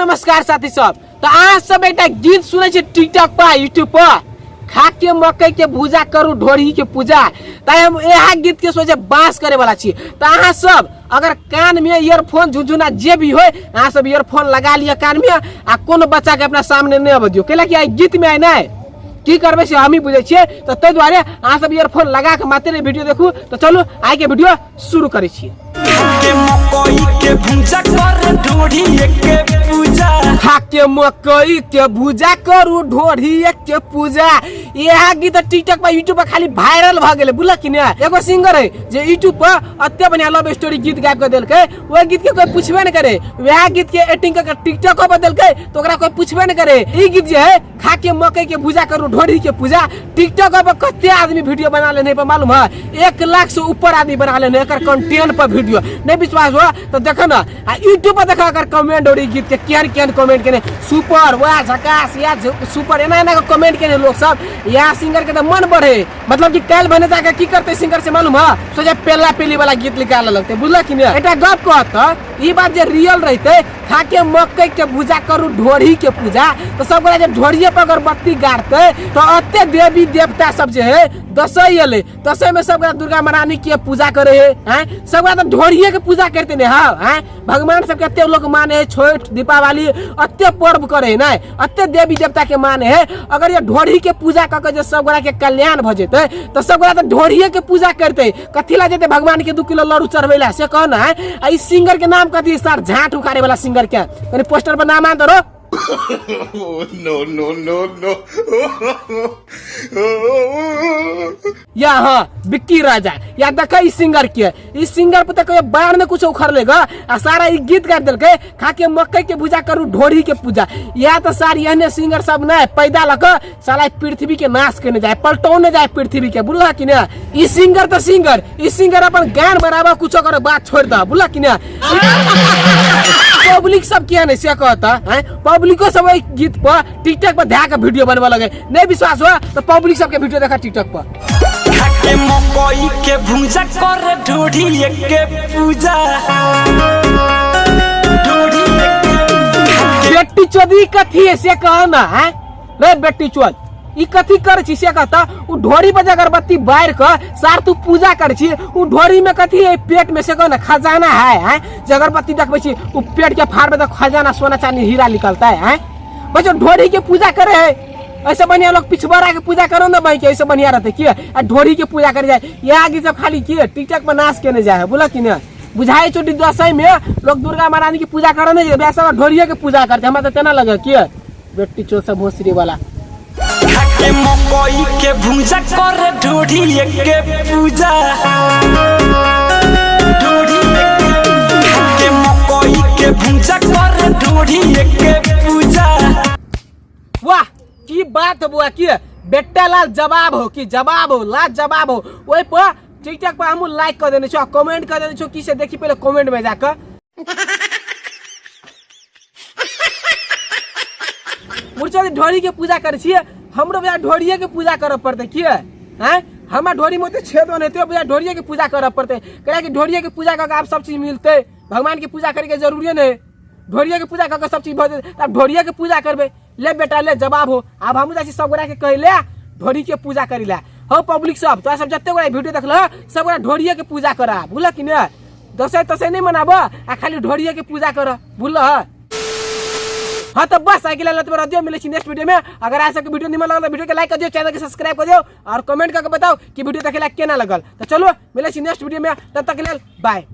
नमस्कार साथी सब। तो आज सब एक गीत सुने टिकटॉक पर यूट्यूब पर खा के मकई के भूजा करू ढोरी के पूजा। तो हम यह गीत के सोचे बांस करे वाला छी। तो अहाँ सब अगर कान में ईयरफोन झुंझुना जे भी हो अहाँ सब ईयरफोन लगा लिया कान में आ कोनो बच्चा के अपना सामने नहीं बजियो कैला कि गीत में ना की करबे से हम ही बुझे छिए। तो तै द्वारे अहाँ सब ईयरफोन लगा के मात्र वीडियो देखू। तो चलो आइ के वीडियो शुरू करे छिए। खा के मकई के भूजा करू ढोरी के पूजा। यह गीत टिकटॉक पर यूट्यूब पर खाली वायरल भ गेले बुझल कि ना। एगो सिंगर है जे यूट्यूब पर अत्ते बढ़िया लव स्टोरी गीत गाब के देलके वो गीत के कोई पूछबे न करे। वह गीत के एडिटिंग के टिकटॉक पर देलके तो ओकरा कोई पूछबे न करे। ई गीत जे है खा के मकई के भूजा करू ढोरी के पूजा टिकटॉक पर कते आदमी वीडियो बना लेने पर मालूम है 1 लाख से ऊपर आदमी बना लेने एकर कंटेंट पर वीडियो। नहीं विश्वास हुआ तो देखो ना यूट्यूब पर देखो अगर कमेंट और गीत के केहन कमेंट केने सुपर वाह झकास या सुपर एना कमेंट केने लोग सब। या सिंगर के तो मन बढ़े मतलब कि कल बने जाके की करते सिंगर से मालूम है सोचे पेला पेली वाला गीत निकाल लगते बुझल कि नहीं। एटा गप कहत ई बात जे रियल रहते खा के मकई के भूजा करू ढोरी के पूजा। तो सब गोरा जब ढोरिए पर अगरबत्ती गाड़ते तो अत्ते देवी देवता सब जे है दसई अले दसई में सब दुर्गा महारानी की पूजा करे है सब तो ढोरिए के पूजा करते ने। हाँ भगवान सब के लोग माने है छठ दीपावली अत्ते पर्व करे है ना अत्ते देवी देवता के माने है। अगर ये ढोरी के पूजा करके जो सब गोरा के कल्याण भ जेते तो सब गोरा तो ढोरिए के पूजा करते कथी ला जेते भगवान के 2 किलो लड्डू चढ़वेला से कहना है। इस सिंगर के नाम कथी सर झाट उखाड़े वाला सिंगर के तनी पोस्टर पर नाम आ दो। no. या हाँ बिक्की राजा या देखा इस सिंगर के इस सिंगर पे तो बाढ़ में कुछ उखड़ लेगा आ सारा ई गीत गा दिल के खा के मकई के भूजा करू ढोरी के पूजा। या तो सारी एहने सिंगर सब न पैदा लग साला पृथ्वी के नाश करने जाए पलटौने जाए पृथ्वी के बुझल कि ना। ई सिंगर तो सिंगर ई सिंगर अपन गान बराबर कुछ कर बात छोड़ दा बुझल कि ना। पब्लिक सब क्या नहीं से कहता है पब्लिको सब गीत पर टिकटॉक पर ध्यान का वीडियो बनवा लगे। नहीं विश्वास हुआ तो पब्लिक सब के वीडियो देखा टिकटॉक पर। खाके मकई के भूजा कर ढोरी के पूजा बेटी चोदी कथी है से कहना है रे बेटी चोद ई कथी कर छी से कहता उ ढोरी पर अगरबत्ती बार के सार तू पूजा कर छी उ ढोरी में कथी है पेट में से कहना खजाना है जे अगरबत्ती देखबे छी उ पेट के फाड़ में तो खजाना सोना चांदी हीरा निकलता है बच्चों ढोरी के पूजा करे है। ऐसे बढ़िया लोग पिछवाड़ा के पूजा करो ना भाई के ऐसे बढ़िया रहते किए ढोरी के पूजा कर जाए ये आगे सब खाली किए टिकटॉक पर नाश करने जाए बोला कि ना। बुझाए छोटी दसई में लोग दुर्गा महारानी की पूजा करे नहीं वैसा ढोरिये के पूजा करते हमारा तो तेना लगे किए बेटी चो सब भोसरी वाला। खाके मकई के भूजा कर ढोरी के पूजा खाके मकई के भूजा कर ढोरी के पूजा। वाह की बात बुआ की बेटा लाल जवाब हो कि जवाब हो ला जवाब हो वही पर टिकटॉक पर हम लाइक कर देने छो कमेंट कर देने छो की से देखी पहले कमेंट में जाकर मुर्चा ढोरी के पूजा करे छिए हमरो भैया ढोरिये के पूजा करे पड़ते किए हैं हमार ढोरी में छेद होते भैया ढोरिये के पूजा करे पड़ते कहे कि ढोरिये के पूजा करके आप सब चीज मिलते भगवान की पूजा करे के जरूरी नहीं ढोरिये के पूजा करके सब चीज अब ढोरिये के पूजा करबे ले बेटा ले जवाब हो। अब हम जैसे सब गोरा के कह ले ढोरी के पूजा करी ला हो पब्लिक सब तो सब जते गोरा वीडियो देख लो सब गोरा ढोरिये के पूजा करा भूल कि ना। दसई तसई नहीं मनाब आ खाली ढोरिये के पूजा कर भूल। हाँ तो बस आगे दियो मिले नेक्स्ट वीडियो में। अगर आज के वीडियो निमन लगल वीडियो के लाइक कर दियो चैनल के सब्सक्राइब कर दियो और कमेंट करके बताओ कि वीडियो देखे ला केना लगल। तो चलो मिले नेक्स्ट वीडियो में तब तक के लिए बाय।